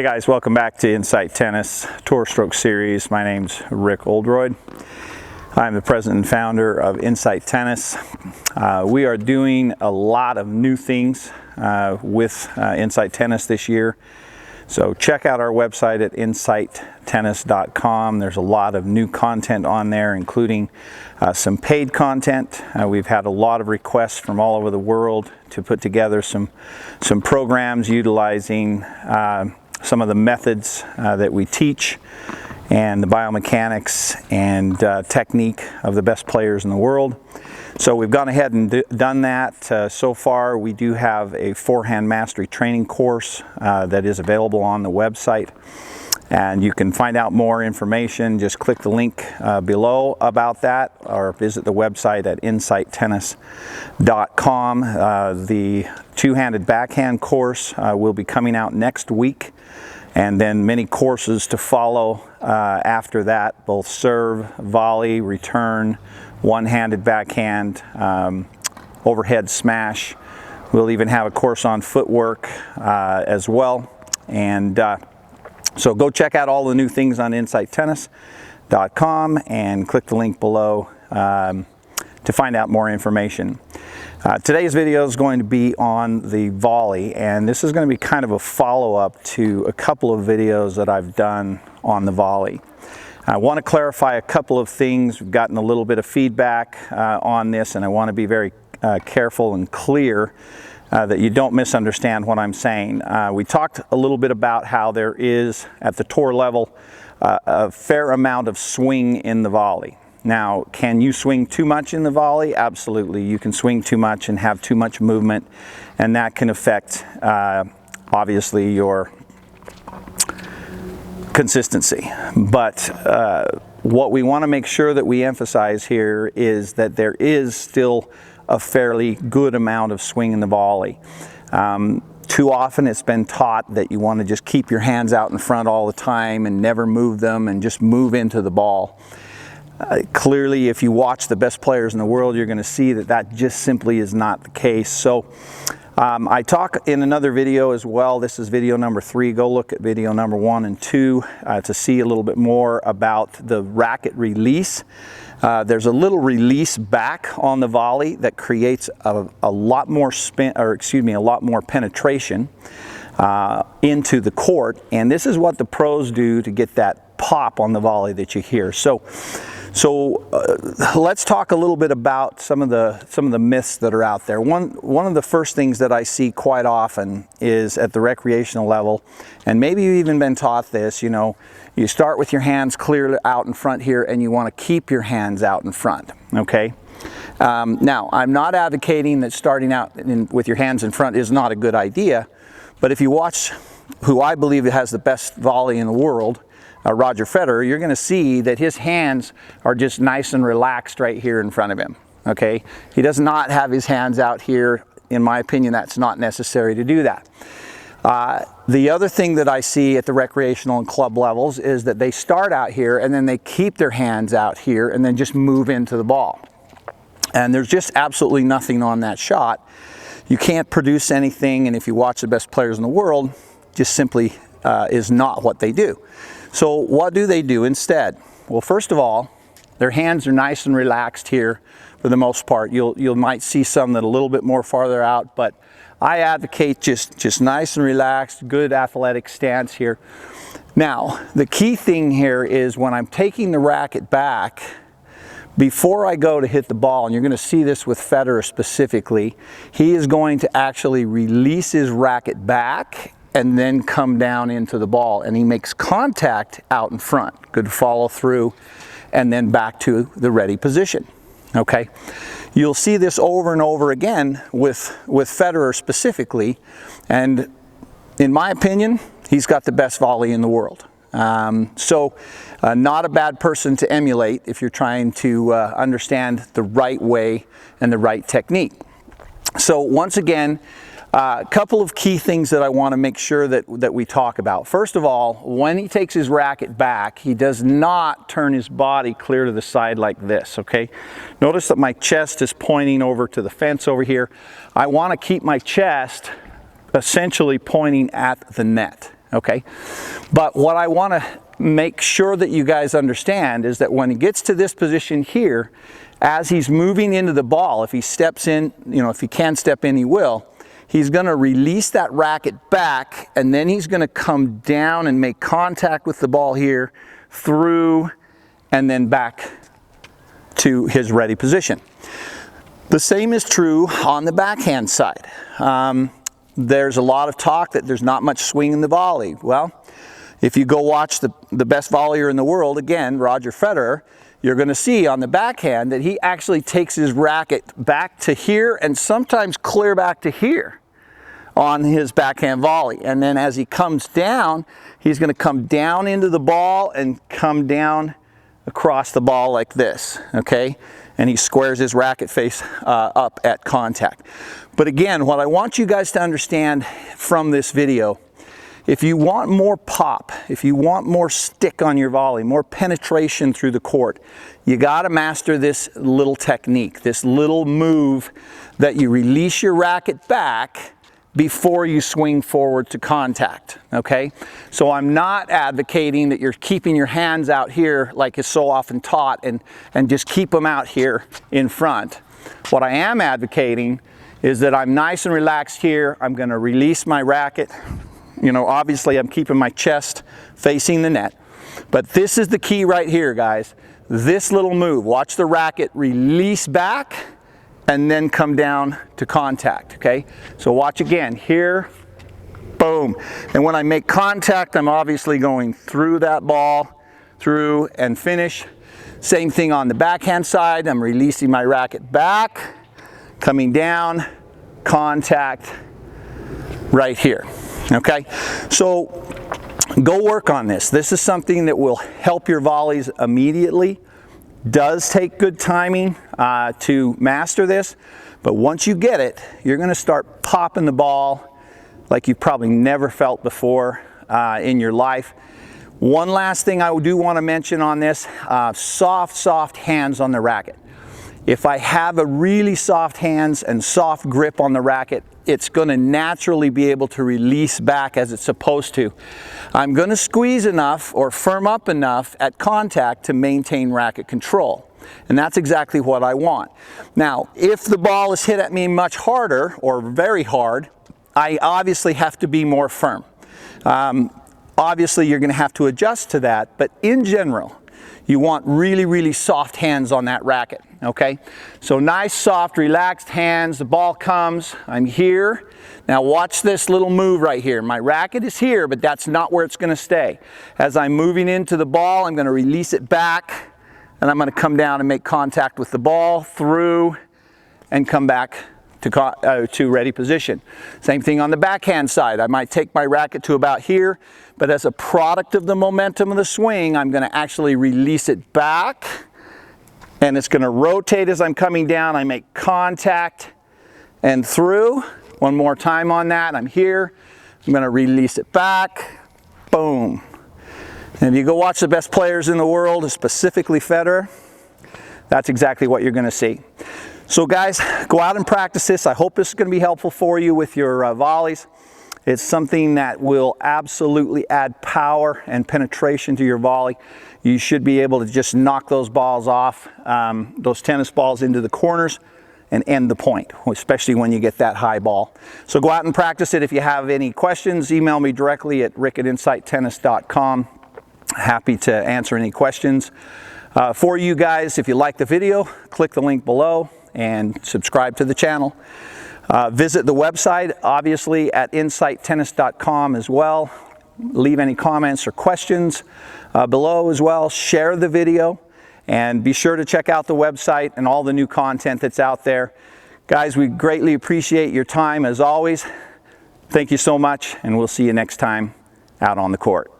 Hey guys, welcome back to Insight Tennis Tour Stroke Series. My name's Rick Oldroyd. I'm the president and founder of Insight Tennis. We are doing a lot of new things with Insight Tennis this year. So check out our website at insighttennis.com. There's a lot of new content on there, including some paid content. We've had a lot of requests from all over the world to put together some programs utilizing some of the methods that we teach and the biomechanics and technique of the best players in the world. So we've gone ahead and done that. So far we do have a Forehand Mastery Training Course that is available on the website, and you can find out more information. Just click the link below about that or visit the website at insighttennis.com. The two-handed backhand course will be coming out next week, and then many courses to follow after that, both serve, volley, return, one-handed backhand, overhead smash. We'll even have a course on footwork as well. And so go check out all the new things on insighttennis.com and click the link below to find out more information. Today's video is going to be on the volley, and this is going to be kind of a follow-up to a couple of videos that I've done on the volley. I want to clarify a couple of things. We've gotten a little bit of feedback on this, and I want to be very careful and clear that you don't misunderstand what I'm saying. We talked a little bit about how there is, at the tour level, a fair amount of swing in the volley. Now, can you swing too much in the volley? Absolutely. You can swing too much and have too much movement, and that can affect, obviously, your consistency. But what we want to make sure that we emphasize here is that there is still a fairly good amount of swing in the volley. Too often it's been taught that you want to just keep your hands out in front all the time and never move them and just move into the ball. Clearly, if you watch the best players in the world, you're going to see that that just simply is not the case. So I talk in another video as well. This is video number 3. Go look at video number 1 and 2 to see a little bit more about the racket release. There's a little release back on the volley that creates a lot more spin, or excuse me, a lot more penetration into the court. And this is what the pros do to get that pop on the volley that you hear. So let's talk a little bit about some of the myths that are out there. One of the first things that I see quite often is at the recreational level, and maybe you've even been taught this, you know, you start with your hands clearly out in front here, and you want to keep your hands out in front, okay? Now, I'm not advocating that starting out with your hands in front is not a good idea, but if you watch who I believe has the best volley in the world, Roger Federer, you're going to see that his hands are just nice and relaxed right here in front of him, okay? He does not have his hands out here. In my opinion, that's not necessary to do that. The other thing that I see at the recreational and club levels is that they start out here and then they keep their hands out here and then just move into the ball. And there's just absolutely nothing on that shot. You can't produce anything, and if you watch the best players in the world, just simply is not what they do. So what do they do instead? Well, first of all, their hands are nice and relaxed here for the most part. You might see some that are a little bit more farther out, but I advocate just nice and relaxed, good athletic stance here. Now, the key thing here is when I'm taking the racket back, before I go to hit the ball, and you're going to see this with Federer specifically, he is going to actually release his racket back and then come down into the ball, and he makes contact out in front. Good follow through, and then back to the ready position. Okay, you'll see this over and over again with Federer specifically, and in my opinion, he's got the best volley in the world. Not a bad person to emulate if you're trying to understand the right way and the right technique. So once again, a couple of key things that I want to make sure that we talk about. First of all, when he takes his racket back, he does not turn his body clear to the side like this, okay? Notice that my chest is pointing over to the fence over here. I want to keep my chest essentially pointing at the net, okay? But what I want to make sure that you guys understand is that when he gets to this position here, as he's moving into the ball, if he steps in, you know, if he can step in, he will. He's going to release that racket back, and then he's going to come down and make contact with the ball here, through, and then back to his ready position. The same is true on the backhand side. There's a lot of talk that there's not much swing in the volley. Well, if you go watch the best volleyer in the world, again, Roger Federer, you're going to see on the backhand that he actually takes his racket back to here and sometimes clear back to here on his backhand volley. And then as he comes down, he's going to come down into the ball and come down across the ball like this, okay? And he squares his racket face up at contact. But again, what I want you guys to understand from this video, if you want more pop, if you want more stick on your volley, more penetration through the court, you got to master this little technique, this little move that you release your racket back before you swing forward to contact, okay? So I'm not advocating that you're keeping your hands out here like is so often taught and just keep them out here in front. What I am advocating is that I'm nice and relaxed here. I'm going to release my racket. You know, obviously I'm keeping my chest facing the net, but this is the key right here, guys. This little move, watch the racket release back and then come down to contact, okay? So watch again, here, boom. And when I make contact, I'm obviously going through that ball, through and finish. Same thing on the backhand side, I'm releasing my racket back, coming down, contact right here, okay? So go work on this. This is something that will help your volleys immediately. Does take good timing to master this, but once you get it, you're going to start popping the ball like you've probably never felt before in your life. One last thing I do want to mention on this, soft hands on the racket. If I have a really soft hands and soft grip on the racket, it's going to naturally be able to release back as it's supposed to. I'm going to squeeze enough or firm up enough at contact to maintain racket control. And that's exactly what I want. Now, if the ball is hit at me much harder or very hard, I obviously have to be more firm. Obviously, you're going to have to adjust to that, but in general, you want really soft hands on that racket, okay? So nice, soft, relaxed hands. The ball comes, I'm here. Now watch this little move right here. My racket is here, but that's not where it's going to stay. As I'm moving into the ball, I'm going to release it back, and I'm going to come down and make contact with the ball, through, and come back to ready position. Same thing on the backhand side. I might take my racket to about here, but as a product of the momentum of the swing, I'm going to actually release it back, and it's going to rotate as I'm coming down. I make contact and through. One more time on that. I'm here. I'm going to release it back. Boom. And if you go watch the best players in the world, specifically Federer, that's exactly what you're going to see. So guys, go out and practice this. I hope this is going to be helpful for you with your volleys. It's something that will absolutely add power and penetration to your volley. You should be able to just knock those balls off, those tennis balls into the corners and end the point, especially when you get that high ball. So go out and practice it. If you have any questions, email me directly at rick@insighttennis.com. Happy to answer any questions. For you guys, if you like the video, click the link below and subscribe to the channel. Visit the website, obviously, at insighttennis.com as well. Leave any comments or questions below as well. Share the video, and be sure to check out the website and all the new content that's out there. Guys, we greatly appreciate your time as always. Thank you so much, and we'll see you next time out on the court.